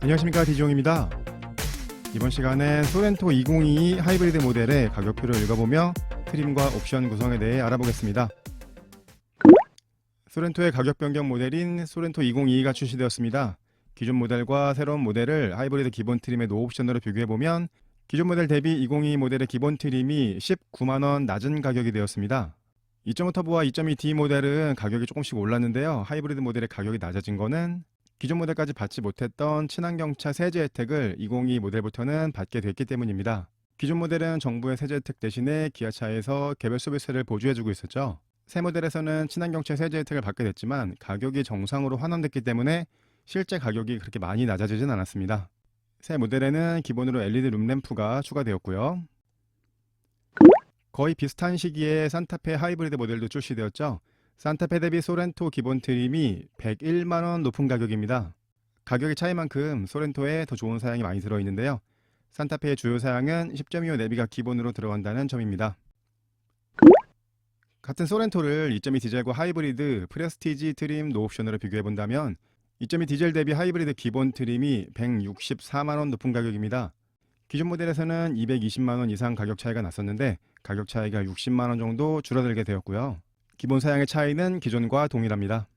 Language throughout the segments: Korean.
안녕하십니까, 디지용입니다. 이번 시간엔 소렌토 2022 하이브리드 모델의 가격표를 읽어보며 트림과 옵션 구성에 대해 알아보겠습니다. 소렌토의 가격 변경 모델인 소렌토 2022가 출시되었습니다. 기존 모델과 새로운 모델을 하이브리드 기본 트림의 노옵션으로 비교해보면 기존 모델 대비 2022 모델의 기본 트림이 19만원 낮은 가격이 되었습니다. 2.5 터보와 2.2D 모델은 가격이 조금씩 올랐는데요. 하이브리드 모델의 가격이 낮아진 거는 기존 모델까지 받지 못했던 친환경차 세제 혜택을 2022 모델부터는 받게 됐기 때문입니다. 기존 모델은 정부의 세제 혜택 대신에 기아차에서 개별 소비세를 보조해주고 있었죠. 새 모델에서는 친환경차 세제 혜택을 받게 됐지만 가격이 정상으로 환원됐기 때문에 실제 가격이 그렇게 많이 낮아지진 않았습니다. 새 모델에는 기본으로 LED 룸램프가 추가되었고요. 거의 비슷한 시기에 산타페 하이브리드 모델도 출시되었죠. 산타페 대비 소렌토 기본 트림이 101만원 높은 가격입니다. 가격의 차이만큼 소렌토에 더 좋은 사양이 많이 들어있는데요. 산타페의 주요 사양은 10.25 내비가 기본으로 들어간다는 점입니다. 같은 소렌토를 2.2 디젤과 하이브리드 프레스티지 트림 노옵션으로 비교해본다면 2.2 디젤 대비 하이브리드 기본 트림이 164만원 높은 가격입니다. 기존 모델에서는 220만원 이상 가격 차이가 났었는데 가격 차이가 60만원 정도 줄어들게 되었고요. 기본 사양의 차이는 기존과 동일합니다.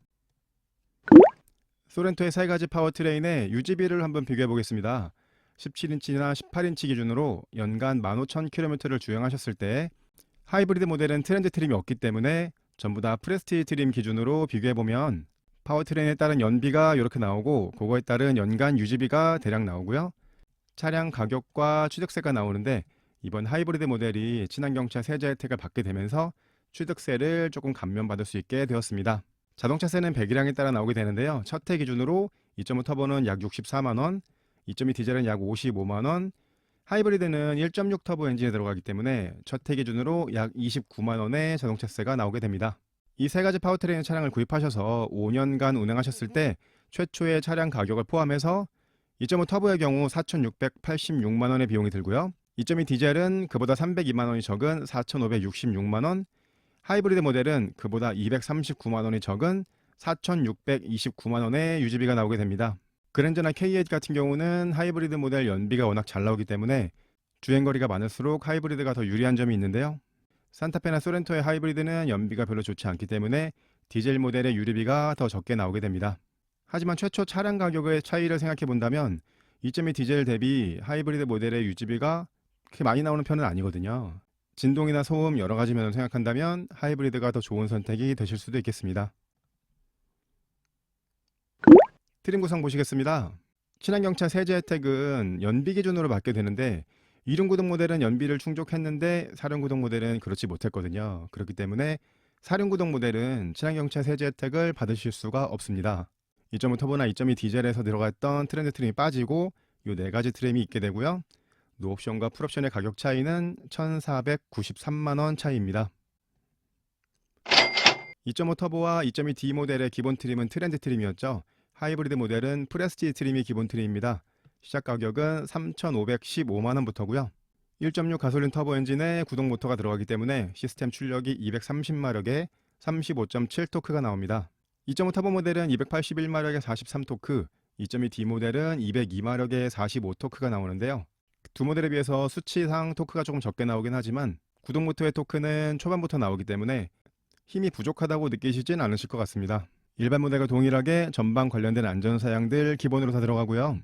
소렌토의 세 가지 파워트레인의 유지비를 한번 비교해 보겠습니다. 17인치나 18인치 기준으로 연간 15,000km를 주행하셨을 때 하이브리드 모델은 트렌드 트림이 없기 때문에 전부 다 프레스티지 트림 기준으로 비교해 보면 파워트레인에 따른 연비가 이렇게 나오고 그거에 따른 연간 유지비가 대략 나오고요. 차량 가격과 취득세가 나오는데 이번 하이브리드 모델이 친환경차 세제 혜택을 받게 되면서 취득세를 조금 감면받을 수 있게 되었습니다. 자동차세는 배기량에 따라 나오게 되는데요. 첫 해 기준으로 2.5 터보는 약 64만원, 2.2 디젤은 약 55만원, 하이브리드는 1.6 터보 엔진에 들어가기 때문에 첫 해 기준으로 약 29만원의 자동차세가 나오게 됩니다. 이 세 가지 파워트레인 차량을 구입하셔서 5년간 운행하셨을 때 최초의 차량 가격을 포함해서 2.5 터보의 경우 4,686만원의 비용이 들고요. 2.2 디젤은 그보다 302만원이 적은 4,566만원, 하이브리드 모델은 그보다 239만원이 적은 4,629만원의 유지비가 나오게 됩니다. 그랜저나 K8 같은 경우는 하이브리드 모델 연비가 워낙 잘 나오기 때문에 주행거리가 많을수록 하이브리드가 더 유리한 점이 있는데요. 산타페나 소렌토의 하이브리드는 연비가 별로 좋지 않기 때문에 디젤 모델의 유지비가 더 적게 나오게 됩니다. 하지만 최초 차량 가격의 차이를 생각해 본다면 2.2 디젤 대비 하이브리드 모델의 유지비가 그렇게 많이 나오는 편은 아니거든요. 진동이나 소음 여러 가지 면을 생각한다면 하이브리드가 더 좋은 선택이 되실 수도 있겠습니다. 트림 구성 보시겠습니다. 친환경차 세제 혜택은 연비 기준으로 받게 되는데 이륜구동 모델은 연비를 충족했는데 사륜구동 모델은 그렇지 못했거든요. 그렇기 때문에 사륜구동 모델은 친환경차 세제 혜택을 받으실 수가 없습니다. 2.5 터보나 2.2 디젤에서 들어갔던 트렌드 트림이 빠지고 이 네 가지 트림이 있게 되고요. 노옵션과 풀옵션의 가격 차이는 1,493만원 차이입니다. 2.5 터보와 2.2D 모델의 기본 트림은 트렌드 트림이었죠. 하이브리드 모델은 프레스티지 트림이 기본 트림입니다. 시작 가격은 3,515만원부터고요. 1.6 가솔린 터보 엔진에 구동 모터가 들어가기 때문에 시스템 출력이 230마력에 35.7토크가 나옵니다. 2.5 터보 모델은 281마력에 43토크, 2.2D 모델은 202마력에 45토크가 나오는데요. 두 모델에 비해서 수치상 토크가 조금 적게 나오긴 하지만 구동 모터의 토크는 초반부터 나오기 때문에 힘이 부족하다고 느끼시진 않으실 것 같습니다. 일반 모델과 동일하게 전방 관련된 안전사양들 기본으로 다 들어가고요.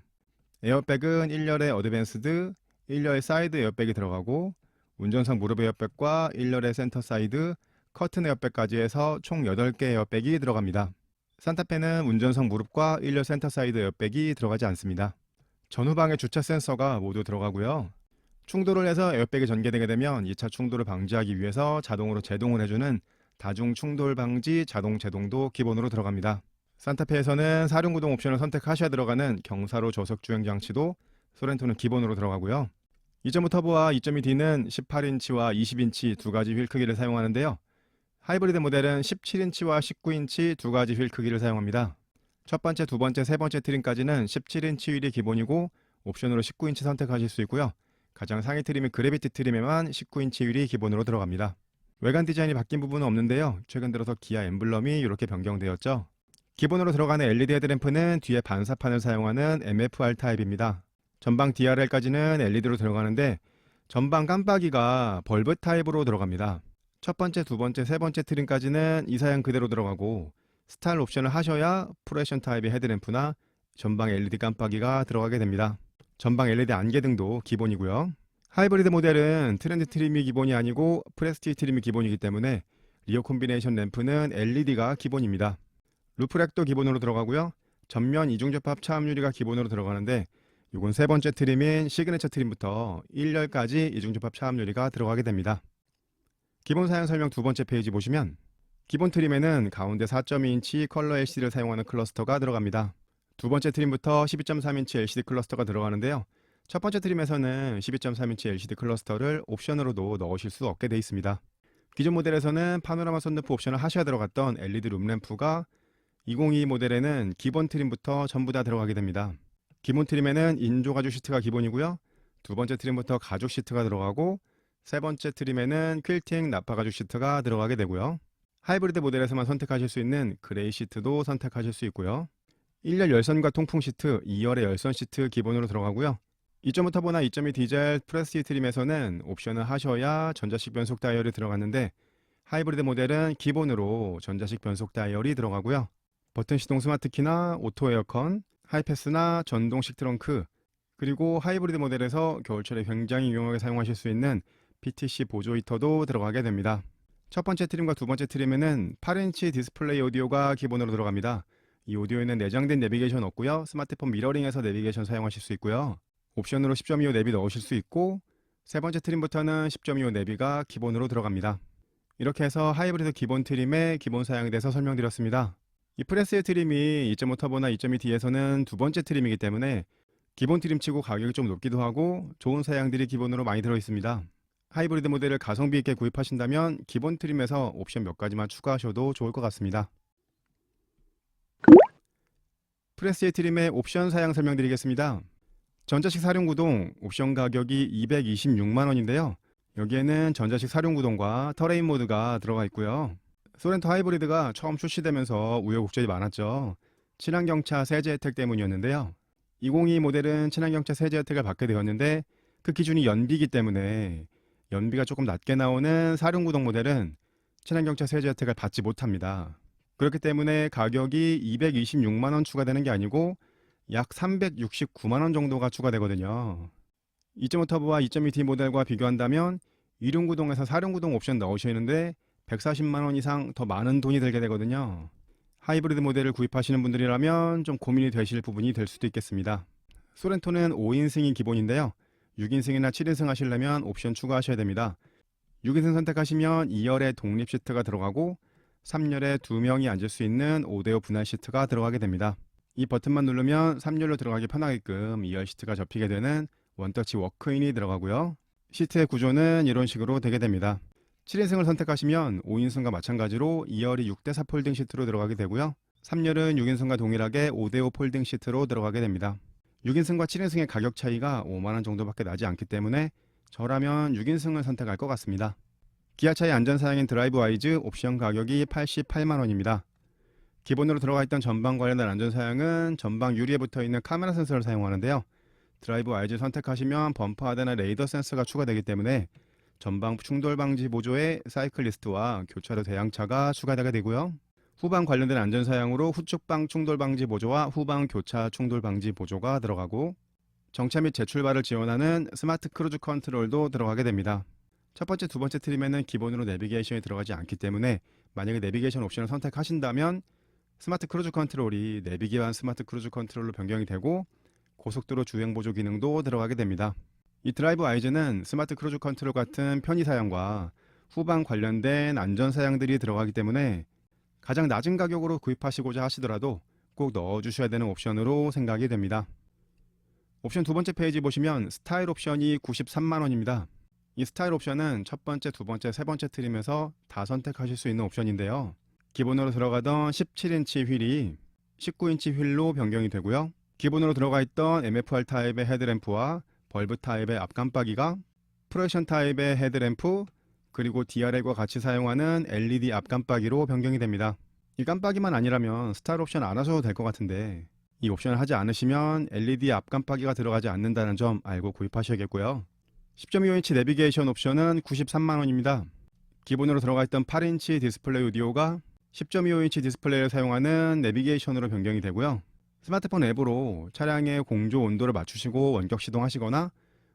에어백은 1열에 어드밴스드, 1열 사이드 에어백이 들어가고 운전석 무릎 에어백과 1열의 센터 사이드, 커튼 에어백까지 해서 총 8개 에어백이 들어갑니다. 산타페는 운전석 무릎과 1열 센터 사이드 에어백이 들어가지 않습니다. 전후방의 주차 센서가 모두 들어가고요. 충돌을 해서 에어백이 전개되게 되면 2차 충돌을 방지하기 위해서 자동으로 제동을 해주는 다중 충돌 방지 자동 제동도 기본으로 들어갑니다. 산타페에서는 사륜구동 옵션을 선택하셔야 들어가는 경사로 저속 주행 장치도 소렌토는 기본으로 들어가고요. 2.5 터보와 2.2D는 18인치와 20인치 두 가지 휠 크기를 사용하는데요. 하이브리드 모델은 17인치와 19인치 두 가지 휠 크기를 사용합니다. 첫 번째, 두 번째, 세 번째 트림까지는 17인치 휠이 기본이고 옵션으로 19인치 선택하실 수 있고요. 가장 상위 트림인 그래비티 트림에만 19인치 휠이 기본으로 들어갑니다. 외관 디자인이 바뀐 부분은 없는데요. 최근 들어서 기아 엠블럼이 이렇게 변경되었죠. 기본으로 들어가는 LED 헤드램프는 뒤에 반사판을 사용하는 MFR 타입입니다. 전방 DRL까지는 LED로 들어가는데 전방 깜빡이가 벌브 타입으로 들어갑니다. 첫 번째, 두 번째, 세 번째 트림까지는 이 사양 그대로 들어가고 스타일 옵션을 하셔야 프로액션 타입의 헤드램프나 전방 LED 깜빡이가 들어가게 됩니다. 전방 LED 안개등도 기본이고요. 하이브리드 모델은 트렌드 트림이 기본이 아니고 프레스티지 트림이 기본이기 때문에 리어 콤비네이션 램프는 LED가 기본입니다. 루프렉도 기본으로 들어가고요. 전면 이중접합 차압 유리가 기본으로 들어가는데 이건 세 번째 트림인 시그니처 트림부터 1열까지 이중접합 차압 유리가 들어가게 됩니다. 기본 사양 설명 두 번째 페이지 보시면 기본 트림에는 가운데 4.2인치 컬러 LCD를 사용하는 클러스터가 들어갑니다. 두 번째 트림부터 12.3인치 LCD 클러스터가 들어가는데요. 첫 번째 트림에서는 12.3인치 LCD 클러스터를 옵션으로도 넣으실 수 없게 되어 있습니다. 기존 모델에서는 파노라마 선루프 옵션을 하셔야 들어갔던 LED 룸램프가 2022 모델에는 기본 트림부터 전부 다 들어가게 됩니다. 기본 트림에는 인조 가죽 시트가 기본이고요. 두 번째 트림부터 가죽 시트가 들어가고 세 번째 트림에는 퀼팅 나파 가죽 시트가 들어가게 되고요. 하이브리드 모델에서만 선택하실 수 있는 그레이 시트도 선택하실 수 있고요. 1열 열선과 통풍 시트, 2열의 열선 시트 기본으로 들어가고요. 2.5 터보나 2.2 디젤 프레스티지 트림에서는 옵션을 하셔야 전자식 변속 다이얼이 들어갔는데 하이브리드 모델은 기본으로 전자식 변속 다이얼이 들어가고요. 버튼 시동 스마트키나 오토 에어컨, 하이패스나 전동식 트렁크, 그리고 하이브리드 모델에서 겨울철에 굉장히 유용하게 사용하실 수 있는 PTC 보조 히터도 들어가게 됩니다. 첫 번째 트림과 두 번째 트림에는 8인치 디스플레이 오디오가 기본으로 들어갑니다. 이 오디오에는 내장된 내비게이션 없고요. 스마트폰 미러링에서 내비게이션 사용하실 수 있고요. 옵션으로 10.25 내비 넣으실 수 있고 세 번째 트림부터는 10.25 내비가 기본으로 들어갑니다. 이렇게 해서 하이브리드 기본 트림의 기본 사양에 대해서 설명드렸습니다. 이 프레스의 트림이 2.5 터보나 2.2D에서는 두 번째 트림이기 때문에 기본 트림치고 가격이 좀 높기도 하고 좋은 사양들이 기본으로 많이 들어있습니다. 하이브리드 모델을 가성비 있게 구입하신다면 기본 트림에서 옵션 몇 가지만 추가하셔도 좋을 것 같습니다. 프레스의 트림의 옵션 사양 설명드리겠습니다. 전자식 사륜구동 옵션 가격이 226만원인데요. 여기에는 전자식 사륜구동과 터레인 모드가 들어가 있고요. 소렌토 하이브리드가 처음 출시되면서 우여곡절이 많았죠. 친환경차 세제 혜택 때문이었는데요. 2022 모델은 친환경차 세제 혜택을 받게 되었는데 그 기준이 연비이기 때문에 연비가 조금 낮게 나오는 사륜구동 모델은 친환경차 세제 혜택을 받지 못합니다. 그렇기 때문에 가격이 226만원 추가되는 게 아니고 약 369만원 정도가 추가되거든요. 2.5 터보와 2.2T 모델과 비교한다면 이륜구동에서 사륜구동 옵션 넣으시는데 140만원 이상 더 많은 돈이 들게 되거든요. 하이브리드 모델을 구입하시는 분들이라면 좀 고민이 되실 부분이 될 수도 있겠습니다. 소렌토는 5인승이 기본인데요. 6인승이나 7인승 하시려면 옵션 추가하셔야 됩니다. 6인승 선택하시면 2열에 독립 시트가 들어가고 3열에 2명이 앉을 수 있는 5대5 분할 시트가 들어가게 됩니다. 이 버튼만 누르면 3열로 들어가기 편하게끔 2열 시트가 접히게 되는 원터치 워크인이 들어가고요. 시트의 구조는 이런 식으로 되게 됩니다. 7인승을 선택하시면 5인승과 마찬가지로 2열이 6대4 폴딩 시트로 들어가게 되고요. 3열은 6인승과 동일하게 5대5 폴딩 시트로 들어가게 됩니다. 6인승과 7인승의 가격 차이가 5만원 정도밖에 나지 않기 때문에 저라면 6인승을 선택할 것 같습니다. 기아차의 안전사양인 드라이브 와이즈 옵션 가격이 88만원입니다. 기본으로 들어가 있던 전방 관련된 안전사양은 전방 유리에 붙어있는 카메라 센서를 사용하는데요. 드라이브 와이즈 선택하시면 범퍼 하단에 레이더 센서가 추가되기 때문에 전방 충돌 방지 보조에 사이클리스트와 교차로 대항차가 추가되게 되고요. 후방 관련된 안전사양으로 후측방 충돌 방지 보조와 후방 교차 충돌 방지 보조가 들어가고 정차 및 재출발을 지원하는 스마트 크루즈 컨트롤도 들어가게 됩니다. 첫 번째, 두 번째 트림에는 기본으로 내비게이션이 들어가지 않기 때문에 만약에 내비게이션 옵션을 선택하신다면 스마트 크루즈 컨트롤이 내비 기반 스마트 크루즈 컨트롤로 변경이 되고 고속도로 주행 보조 기능도 들어가게 됩니다. 이 드라이브 와이즈는 스마트 크루즈 컨트롤 같은 편의 사양과 후방 관련된 안전 사양들이 들어가기 때문에 가장 낮은 가격으로 구입하시고자 하시더라도 꼭 넣어주셔야 되는 옵션으로 생각이 됩니다. 옵션 두 번째 페이지 보시면 스타일 옵션이 93만원입니다. 이 스타일 옵션은 첫 번째, 두 번째, 세 번째 트림에서 다 선택하실 수 있는 옵션인데요. 기본으로 들어가던 17인치 휠이 19인치 휠로 변경이 되고요. 기본으로 들어가 있던 MFR 타입의 헤드램프와 벌브 타입의 앞깜빡이가 프로액션 타입의 헤드램프 그리고 DRL과 같이 사용하는 LED 앞깜빡이로 변경이 됩니다. 이 깜빡이만 아니라면 스타일 옵션 안 하셔도 될 것 같은데 이 옵션을 하지 않으시면 LED 앞 깜빡이가 들어가지 않는다는 점 알고 구입하셔야겠고요. 10.25인치 내비게이션 옵션은 93만원입니다. 기본으로 들어가 있던 8인치 디스플레이 오디오가 10.25인치 디스플레이를 사용하는 내비게이션으로 변경이 되고요. 스마트폰 앱으로 차량의 공조 온도를 맞추시고 원격 시동하시거나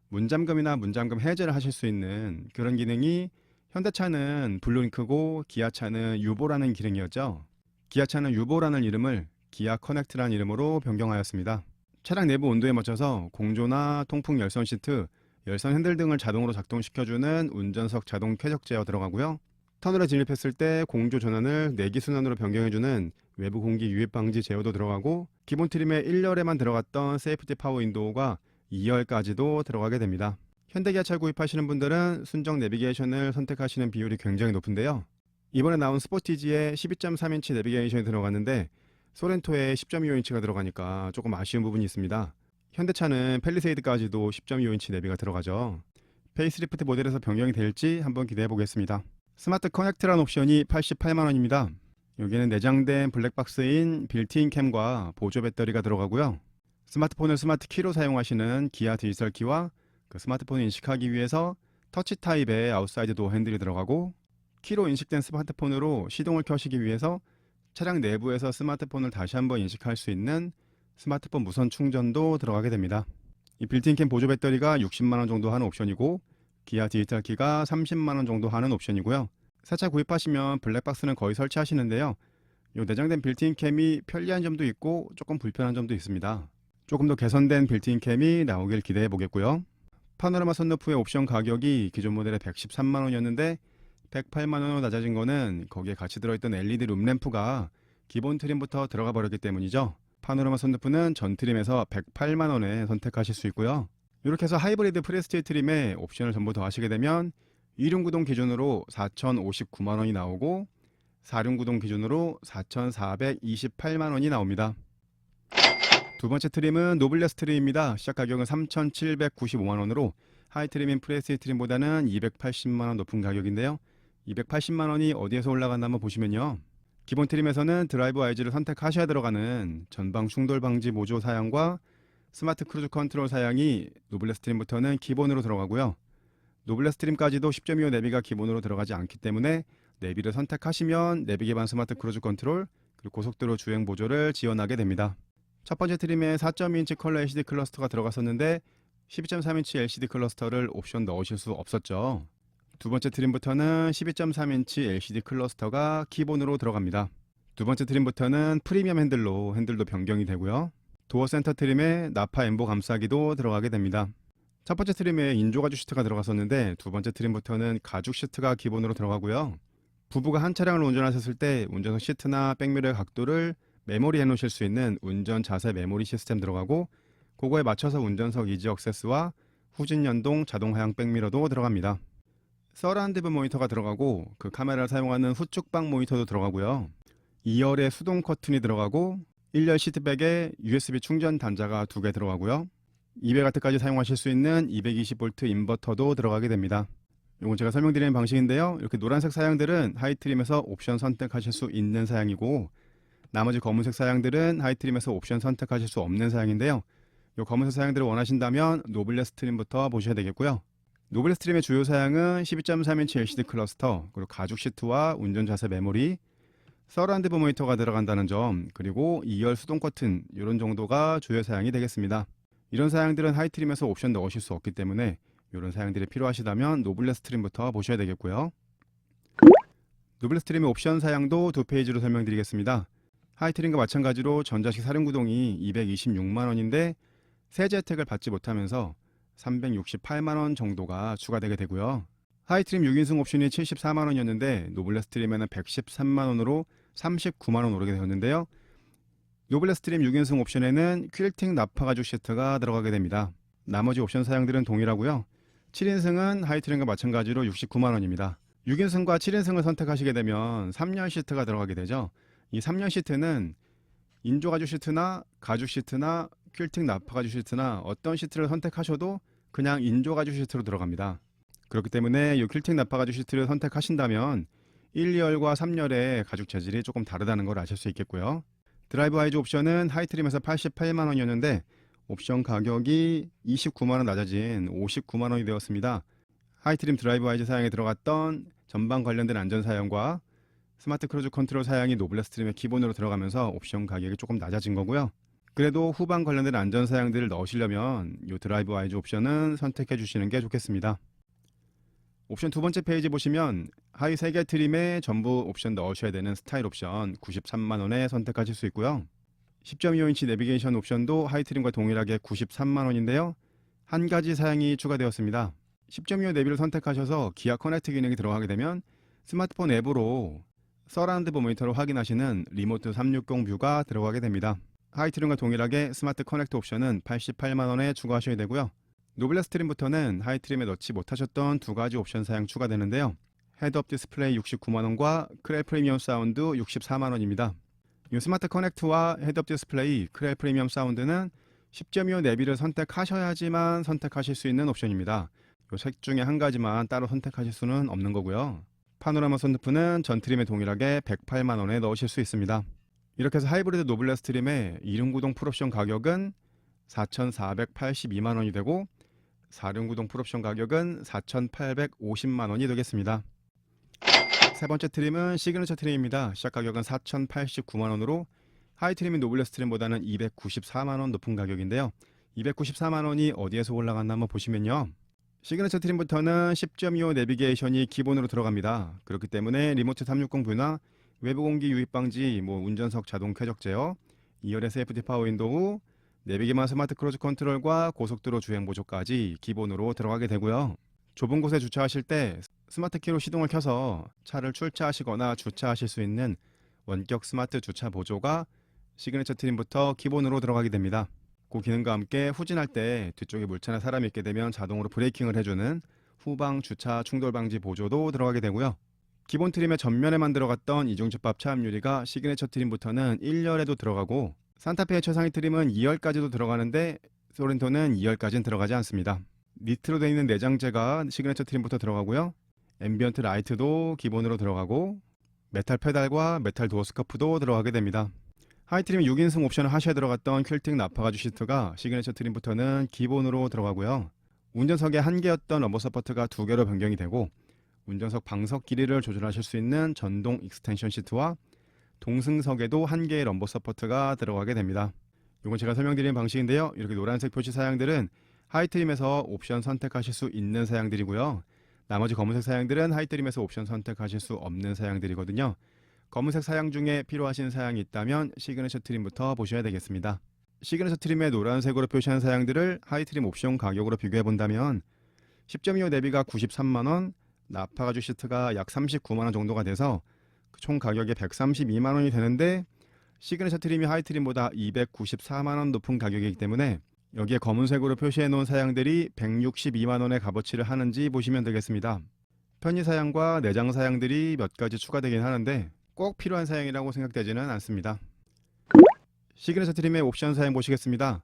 문잠금이나 문잠금 해제를 하실 수 있는 그런 기능이 현대차는 블루링크고 기아차는 유보라는 기능이었죠. 기아차는 유보라는 이름을 기아 커넥트라는 이름으로 변경하였습니다. 차량 내부 온도에 맞춰서 공조나 통풍 열선 시트, 열선 핸들 등을 자동으로 작동시켜주는 운전석 자동 쾌적 제어 들어가고요. 터널에 진입했을 때 공조 전원을 내기순환으로 변경해주는 외부 공기 유입 방지 제어도 들어가고 기본 트림에 1열에만 들어갔던 세이프티 파워 윈도우가 2열까지도 들어가게 됩니다. 현대기아차 구입하시는 분들은 순정 내비게이션을 선택하시는 비율이 굉장히 높은데요. 이번에 나온 스포티지에 12.3인치 내비게이션이 들어갔는데 소렌토에 10.25인치가 들어가니까 조금 아쉬운 부분이 있습니다. 현대차는 팰리세이드까지도 10.25인치 내비가 들어가죠. 페이스리프트 모델에서 변경이 될지 한번 기대해 보겠습니다. 스마트 커넥트라는 옵션이 88만원입니다. 여기에는 내장된 블랙박스인 빌트인 캠과 보조 배터리가 들어가고요. 스마트폰을 스마트 키로 사용하시는 기아 디지털 키와 그 스마트폰을 인식하기 위해서 터치 타입의 아웃사이드 도어 핸들이 들어가고 키로 인식된 스마트폰으로 시동을 켜시기 위해서 차량 내부에서 스마트폰을 다시 한번 인식할 수 있는 스마트폰 무선 충전도 들어가게 됩니다. 이 빌트인 캠 보조 배터리가 60만원 정도 하는 옵션이고 기아 디지털 키가 30만원 정도 하는 옵션이고요. 새 차 구입하시면 블랙박스는 거의 설치하시는데요. 이 내장된 빌트인 캠이 편리한 점도 있고 조금 불편한 점도 있습니다. 조금 더 개선된 빌트인 캠이 나오길 기대해 보겠고요. 파노라마 선루프의 옵션 가격이 기존 모델에 113만원이었는데 108만원으로 낮아진 거는 거기에 같이 들어있던 LED 룸램프가 기본 트림부터 들어가 버렸기 때문이죠. 파노라마 선루프는 전 트림에서 108만원에 선택하실 수 있고요. 이렇게 해서 하이브리드 프레스티지 트림에 옵션을 전부 더 하시게 되면 2륜구동 기준으로 4,059만원이 나오고 4륜구동 기준으로 4,428만원이 나옵니다. 두 번째 트림은 노블레스 트림입니다. 시작 가격은 3,795만원으로 하이 트림인 프레스티지 트림보다는 280만원 높은 가격인데요. 280만원이 어디에서 올라갔나 한번 보시면요. 기본 트림에서는 드라이브 IG를 선택하셔야 들어가는 전방 충돌 방지 모조 사양과 스마트 크루즈 컨트롤 사양이 노블레스 트림부터는 기본으로 들어가고요. 노블레스 트림까지도 10.25 내비가 기본으로 들어가지 않기 때문에 내비를 선택하시면 내비 기반 스마트 크루즈 컨트롤 그리고 고속도로 주행 보조를 지원하게 됩니다. 첫 번째 트림에 4.2인치 컬러 LCD 클러스터가 들어갔었는데 12.3인치 LCD 클러스터를 옵션 넣으실 수 없었죠. 두 번째 트림부터는 12.3인치 LCD 클러스터가 기본으로 들어갑니다. 두 번째 트림부터는 프리미엄 핸들도 변경이 되고요. 도어 센터 트림에 나파 엠보 감싸기도 들어가게 됩니다. 첫 번째 트림에 인조 가죽 시트가 들어갔었는데 두 번째 트림부터는 가죽 시트가 기본으로 들어가고요. 부부가 한 차량을 운전하셨을 때 운전석 시트나 백미러의 각도를 메모리 해놓으실 수 있는 운전 자세 메모리 시스템 들어가고 그거에 맞춰서 운전석 이지 액세스와 후진 연동 자동 하향 백미러도 들어갑니다. 서라운드 뷰 모니터가 들어가고 그 카메라를 사용하는 후측방 모니터도 들어가고요. 2열에 수동 커튼이 들어가고 1열 시트백에 USB 충전 단자가 2개 들어가고요. 200W까지 사용하실 수 있는 220V 인버터도 들어가게 됩니다. 이건 제가 설명드리는 방식인데요. 이렇게 노란색 사양들은 하이트림에서 옵션 선택하실 수 있는 사양이고 나머지 검은색 사양들은 하이트림에서 옵션 선택하실 수 없는 사양인데요. 이 검은색 사양들을 원하신다면 노블레스 트림부터 보셔야 되겠고요. 노블레스 트림의 주요 사양은 12.3인치 LCD 클러스터, 그리고 가죽 시트와 운전 자세 메모리, 서라운드 뷰 모니터가 들어간다는 점, 그리고 2열 수동 커튼 이런 정도가 주요 사양이 되겠습니다. 이런 사양들은 하이트림에서 옵션 넣으실 수 없기 때문에 이런 사양들이 필요하시다면 노블레스 트림부터 보셔야 되겠고요. 노블레스 트림의 옵션 사양도 두 페이지로 설명드리겠습니다. 하이트림과 마찬가지로 전자식 사륜구동이 226만원인데 세제 혜택을 받지 못하면서 368만원 정도가 추가되게 되고요. 하이트림 6인승 옵션이 74만원이었는데 노블레스 트림에는 113만원으로 39만원 오르게 되었는데요. 노블레스 트림 6인승 옵션에는 퀼팅 나파 가죽 시트가 들어가게 됩니다. 나머지 옵션 사양들은 동일하고요. 7인승은 하이트림과 마찬가지로 69만원입니다. 6인승과 7인승을 선택하시게 되면 3열 시트가 들어가게 되죠. 이 3열 시트는 인조 가죽 시트나 가죽 시트나 퀼팅 나파 가죽 시트나 어떤 시트를 선택하셔도 그냥 인조 가죽 시트로 들어갑니다. 그렇기 때문에 이 퀼팅 나파 가죽 시트를 선택하신다면 1, 2열과 3열의 가죽 재질이 조금 다르다는 걸 아실 수 있겠고요. 드라이브 와이즈 옵션은 하이트림에서 88만원이었는데 옵션 가격이 29만원 낮아진 59만원이 되었습니다. 하이트림 드라이브 와이즈 사양에 들어갔던 전방 관련된 안전 사양과 스마트 크루즈 컨트롤 사양이 노블레스 트림의 기본으로 들어가면서 옵션 가격이 조금 낮아진 거고요. 그래도 후방 관련된 안전 사양들을 넣으시려면 이 드라이브 와이즈 옵션은 선택해 주시는 게 좋겠습니다. 옵션 두 번째 페이지 보시면 하위 3개 트림에 전부 옵션 넣으셔야 되는 스타일 옵션 93만원에 선택하실 수 있고요. 10.25인치 내비게이션 옵션도 하위 트림과 동일하게 93만원인데요. 한 가지 사양이 추가되었습니다. 10.25 내비를 선택하셔서 기아 커넥트 기능이 들어가게 되면 스마트폰 앱으로 서라운드 모니터로 확인하시는 리모트 360 뷰가 들어가게 됩니다. 하위 트림과 동일하게 스마트 커넥트 옵션은 88만원에 추가하셔야 되고요. 노블레스 트림부터는 하이 트림에 넣지 못하셨던 두 가지 옵션 사양 추가되는데요. 헤드업 디스플레이 69만원과 크렐 프리미엄 사운드 64만원입니다. 이 스마트 커넥트와 헤드업 디스플레이, 크렐 프리미엄 사운드는 10.25 내비를 선택하셔야지만 선택하실 수 있는 옵션입니다. 이 색 중에 한 가지만 따로 선택하실 수는 없는 거고요. 파노라마 선루프는 전 트림에 동일하게 108만원에 넣으실 수 있습니다. 이렇게 해서 하이브리드 노블레스 트림의 2륜구동 풀옵션 가격은 4,482만원이 되고 4륜구동 풀옵션 가격은 4,850만원이 되겠습니다. 세 번째 트림은 시그니처 트림입니다. 시작 가격은 4,089만원으로 하이 트림인 노블레스 트림보다는 294만원 높은 가격인데요. 294만원이 어디에서 올라갔나 한번 보시면요. 시그니처 트림부터는 10.25 내비게이션이 기본으로 들어갑니다. 그렇기 때문에 리모트 360 뷰나 외부 공기 유입 방지, 운전석 자동 쾌적 제어, 2열의 세이프티 파워 윈도우, 내비기만 스마트 크루즈 컨트롤과 고속도로 주행 보조까지 기본으로 들어가게 되고요. 좁은 곳에 주차하실 때 스마트 키로 시동을 켜서 차를 출차하시거나 주차하실 수 있는 원격 스마트 주차 보조가 시그니처 트림부터 기본으로 들어가게 됩니다. 그 기능과 함께 후진할 때 뒤쪽에 물차나 사람이 있게 되면 자동으로 브레이킹을 해주는 후방 주차 충돌 방지 보조도 들어가게 되고요. 기본 트림의 전면에만 들어갔던 이중집합 차압 유리가 시그니처 트림부터는 1열에도 들어가고 산타페의 최상위 트림은 2열까지도 들어가는데 소렌토는 2열까지는 들어가지 않습니다. 니트로 되어 있는 내장재가 시그니처 트림부터 들어가고요. 앰비언트 라이트도 기본으로 들어가고 메탈 페달과 메탈 도어 스커프도 들어가게 됩니다. 하이 트림 6인승 옵션을 하셔야 들어갔던 퀼팅 나파 가죽 시트가 시그니처 트림부터는 기본으로 들어가고요. 운전석에 한 개였던 럼버 서포트가 2개로 변경이 되고 운전석 방석 길이를 조절하실 수 있는 전동 익스텐션 시트와 동승석에도 한 개의 럼버 서포트가 들어가게 됩니다. 이건 제가 설명드린 방식인데요. 이렇게 노란색 표시 사양들은 하이트림에서 옵션 선택하실 수 있는 사양들이고요. 나머지 검은색 사양들은 하이트림에서 옵션 선택하실 수 없는 사양들이거든요. 검은색 사양 중에 필요하신 사양이 있다면 시그니처 트림부터 보셔야 되겠습니다. 시그니처 트림의 노란색으로 표시한 사양들을 하이트림 옵션 가격으로 비교해 본다면 10.25 내비가 93만원, 나파 가죽 시트가 약 39만원 정도가 돼서 총 가격이 132만원이 되는데 시그니처 트림이 하이트림보다 294만원 높은 가격이기 때문에 여기에 검은색으로 표시해 놓은 사양들이 162만원의 값어치를 하는지 보시면 되겠습니다. 편의 사양과 내장 사양들이 몇 가지 추가되긴 하는데 꼭 필요한 사양이라고 생각되지는 않습니다. 시그니처 트림의 옵션 사양 보시겠습니다.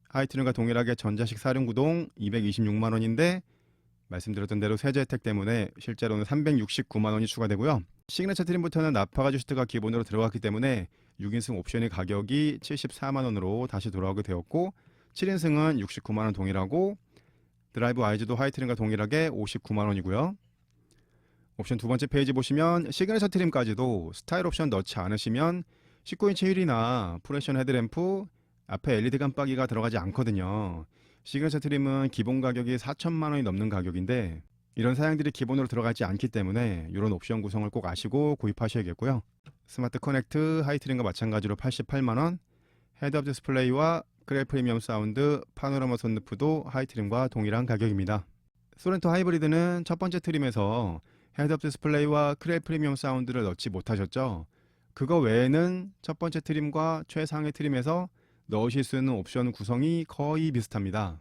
하이트림과 동일하게 전자식 사륜구동 226만원인데 말씀드렸던 대로 세제 혜택 때문에 실제로는 369만원이 추가되고요. 시그니처 트림부터는 나파 가죽 시트가 기본으로 들어갔기 때문에 6인승 옵션의 가격이 74만원으로 다시 돌아오게 되었고 7인승은 69만원 동일하고 드라이브 와이즈도 하이트림과 동일하게 59만원이고요. 옵션 두 번째 페이지 보시면 시그니처 트림까지도 스타일 옵션 넣지 않으시면 19인치 휠이나 프레션 헤드램프, 앞에 LED 깜빡이가 들어가지 않거든요. 시그니처 트림은 기본 가격이 4천만원이 넘는 가격인데 이런 사양들이 기본으로 들어가지 않기 때문에 이런 옵션 구성을 꼭 아시고 구입하셔야겠고요. 스마트 커넥트 하이트림과 마찬가지로 88만원, 헤드업 디스플레이와 크렐 프리미엄 사운드, 파노라마 선루프도 하이트림과 동일한 가격입니다. 소렌토 하이브리드는 첫 번째 트림에서 헤드업 디스플레이와 크렐 프리미엄 사운드를 넣지 못하셨죠. 그거 외에는 첫 번째 트림과 최상의 트림에서 넣으실 수 있는 옵션 구성이 거의 비슷합니다.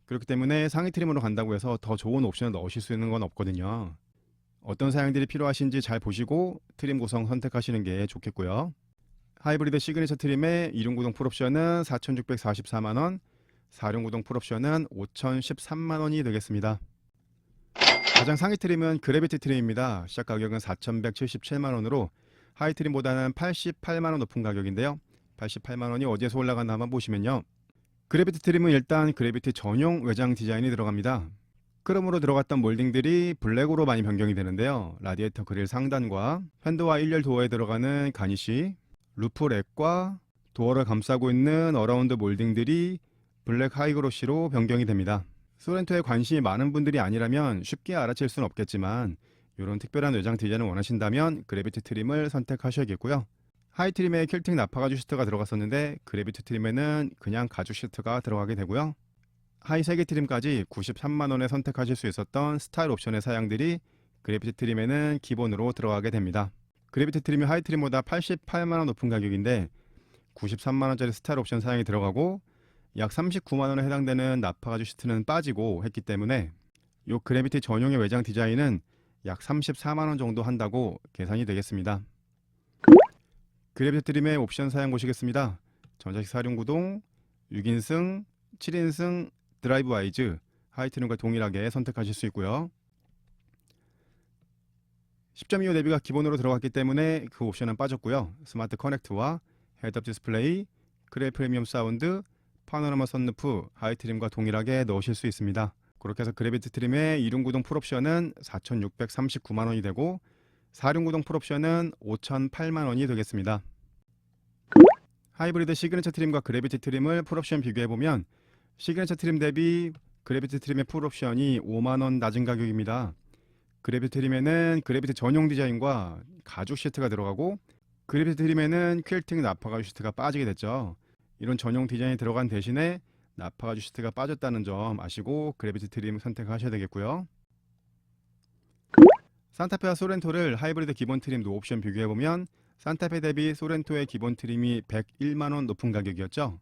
그렇기 때문에 상위 트림으로 간다고 해서 더 좋은 옵션을 넣으실 수 있는 건 없거든요. 어떤 사양들이 필요하신지 잘 보시고 트림 구성 선택하시는 게 좋겠고요. 하이브리드 시그니처 트림의 2륜구동 풀옵션은 4,644만원, 4륜구동 풀옵션은 5,013만원이 되겠습니다. 가장 상위 트림은 그래비티 트림입니다. 시작 가격은 4,177만원으로 하이 트림보다는 88만원 높은 가격인데요. 88만원이 어디에서 올라갔나 한번 보시면요. 그래비티 트림은 일단 그래비티 전용 외장 디자인이 들어갑니다. 크롬으로 들어갔던 몰딩들이 블랙으로 많이 변경이 되는데요. 라디에이터 그릴 상단과 팬더와 1열 도어에 들어가는 가니쉬, 루프 랩과 도어를 감싸고 있는 어라운드 몰딩들이 블랙 하이그로시로 변경이 됩니다. 소렌토에 관심이 많은 분들이 아니라면 쉽게 알아챌 수는 없겠지만 이런 특별한 외장 디자인을 원하신다면 그래비티 트림을 선택하셔야겠고요. 하이 트림에 퀼팅 나파 가죽 시트가 들어갔었는데 그래비티 트림에는 그냥 가죽 시트가 들어가게 되고요. 하이 3개 트림까지 93만원에 선택하실 수 있었던 스타일 옵션의 사양들이 그래비티 트림에는 기본으로 들어가게 됩니다. 그래비티 트림이 하이 트림보다 88만원 높은 가격인데 93만원짜리 스타일 옵션 사양이 들어가고 약 39만원에 해당되는 나파 가죽 시트는 빠지고 했기 때문에 이 그래비티 전용의 외장 디자인은 약 34만원 정도 한다고 계산이 되겠습니다. 그래비티 트림의 옵션 사양 보시겠습니다. 전자식 4륜구동, 6인승, 7인승, 드라이브 와이즈, 하이 트림과 동일하게 선택하실 수 있고요. 10.25 내비가 기본으로 들어갔기 때문에 그 옵션은 빠졌고요. 스마트 커넥트와 헤드업 디스플레이, 크레 프리미엄 사운드, 파노라마 선루프, 하이 트림과 동일하게 넣으실 수 있습니다. 그렇게 해서 그래비티 트림의 2륜구동 풀옵션은 4,639만원이 되고 4륜구동 풀옵션은 5,008만원이 되겠습니다. 하이브리드 시그니처 트림과 그래비티 트림을 풀옵션 비교해보면 시그니처 트림 대비 그래비티 트림의 풀옵션이 5만원 낮은 가격입니다. 그래비티 트림에는 그래비티 전용 디자인과 가죽 시트가 들어가고 그래비티 트림에는 퀼팅 나파 가죽 시트가 빠지게 됐죠. 이런 전용 디자인이 들어간 대신에 나파 가죽 시트가 빠졌다는 점 아시고 그래비티 트림 선택하셔야 되겠고요. 산타페와 소렌토를 하이브리드 기본 트림 노옵션 비교해보면 산타페 대비 소렌토의 기본 트림이 101만원 높은 가격이었죠.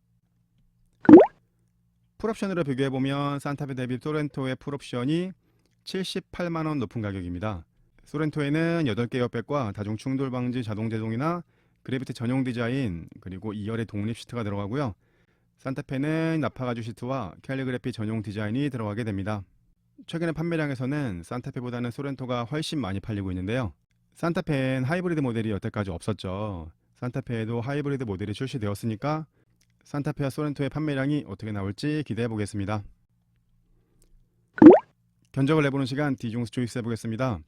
풀옵션으로 비교해보면 산타페 대비 소렌토의 풀옵션이 78만원 높은 가격입니다. 소렌토에는 8개 옆백과 다중 충돌 방지 자동 제동이나 그래비티 전용 디자인 그리고 2열의 독립 시트가 들어가고요. 산타페는 나파 가죽 시트와 캘리그래피 전용 디자인이 들어가게 됩니다. 최근에 판매량에서는 산타페보다는 소렌토가 훨씬 많이 팔리고 있는데요. 산타페엔 하이브리드 모델이 여태까지 없었죠. 산타페에도 하이브리드 모델이 출시되었으니까 산타페와 소렌토의 판매량이 어떻게 나올지 기대해 보겠습니다. 견적을 내보는 시간 디중스 초이스 해보겠습니다.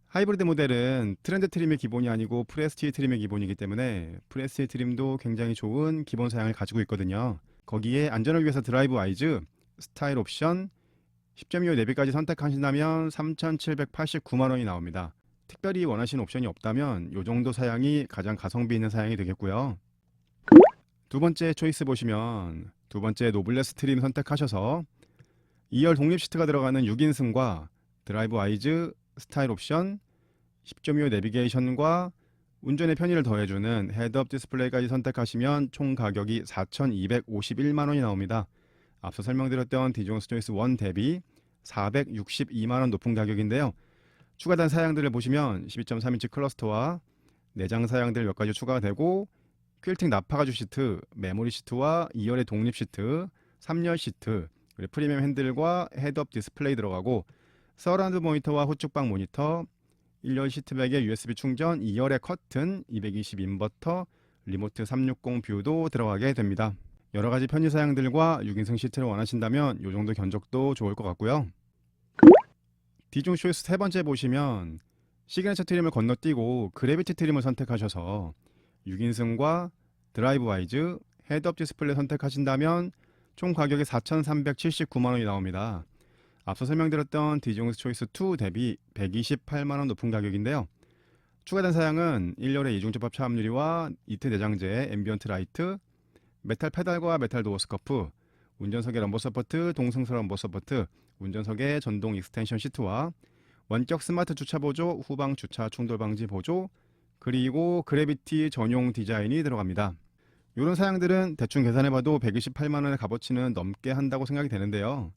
하이브리드 모델은 트렌드 트림이 기본이 아니고 프레스티지 트림이 기본이기 때문에 프레스티지 트림도 굉장히 좋은 기본 사양을 가지고 있거든요. 거기에 안전을 위해서 드라이브 와이즈, 스타일 옵션, 10.25 내비까지 선택하신다면 3,789만원이 나옵니다. 특별히 원하시는 옵션이 없다면 이 정도 사양이 가장 가성비 있는 사양이 되겠고요. 두 번째 초이스 보시면 두 번째 노블레스 트림 선택하셔서 2열 독립 시트가 들어가는 6인승과 드라이브 와이즈, 스타일 옵션, 10.25 내비게이션과 운전의 편의를 더해주는 헤드업 디스플레이까지 선택하시면 총 가격이 4,251만원이 나옵니다. 앞서 설명드렸던 디중스 초이스 1 대비 462만원 높은 가격인데요. 추가된 사양들을 보시면 12.3인치 클러스터와 내장 사양들 몇 가지 추가가 되고 퀼팅 나파 가죽 시트, 메모리 시트와 2열의 독립 시트, 3열 시트, 그리고 프리미엄 핸들과 헤드업 디스플레이 들어가고 서라운드 모니터와 후측방 모니터, 1열 시트백에 USB 충전, 2열의 커튼, 220 인버터, 리모트 360 뷰도 들어가게 됩니다. 여러가지 편의 사양들과 6인승 시트를 원하신다면 이 정도 견적도 좋을 것 같고요. 디중 초이스 세 번째 보시면 시그니처 트림을 건너뛰고 그래비티 트림을 선택하셔서 6인승과 드라이브 와이즈, 헤드업 디스플레이 선택하신다면 총 가격이 4,379만원이 나옵니다. 앞서 설명드렸던 디중스 초이스 2 대비 128만원 높은 가격인데요. 추가된 사양은 1열의 이중접합 차압 유리와 이트 내장재, 앰비언트 라이트, 메탈 페달과 메탈 도어 스커프, 운전석의 럼버 서포트, 동승서 럼버 서포트, 운전석의 전동 익스텐션 시트와 원격 스마트 주차 보조, 후방 주차 충돌 방지 보조, 그리고 그래비티 전용 디자인이 들어갑니다. 이런 사양들은 대충 계산해봐도 128만원의 값어치는 넘게 한다고 생각이 되는데요.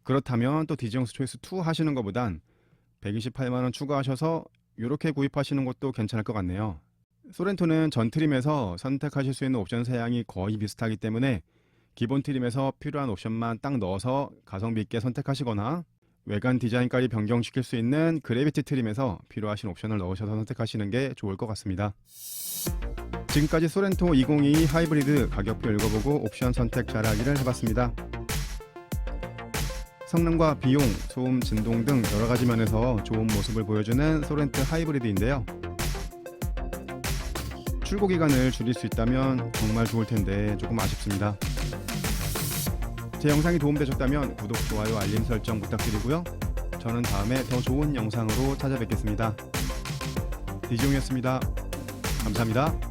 그렇다면 또 디중스 초이스 2 하시는 것보단 128만원 추가하셔서 이렇게 구입하시는 것도 괜찮을 것 같네요. 소렌토는 전 트림에서 선택하실 수 있는 옵션 사양이 거의 비슷하기 때문에 기본 트림에서 필요한 옵션만 딱 넣어서 가성비 있게 선택하시거나 외관 디자인까지 변경시킬 수 있는 그래비티 트림에서 필요하신 옵션을 넣으셔서 선택하시는 게 좋을 것 같습니다. 지금까지 소렌토 2022 하이브리드 가격표 읽어보고 옵션 선택 잘하기를 해봤습니다. 성능과 비용, 소음, 진동 등 여러가지 면에서 좋은 모습을 보여주는 소렌토 하이브리드인데요. 출고 기간을 줄일 수 있다면 정말 좋을 텐데 조금 아쉽습니다. 제 영상이 도움되셨다면 구독, 좋아요, 알림 설정 부탁드리고요. 저는 다음에 더 좋은 영상으로 찾아뵙겠습니다. 디지용이었습니다. 감사합니다.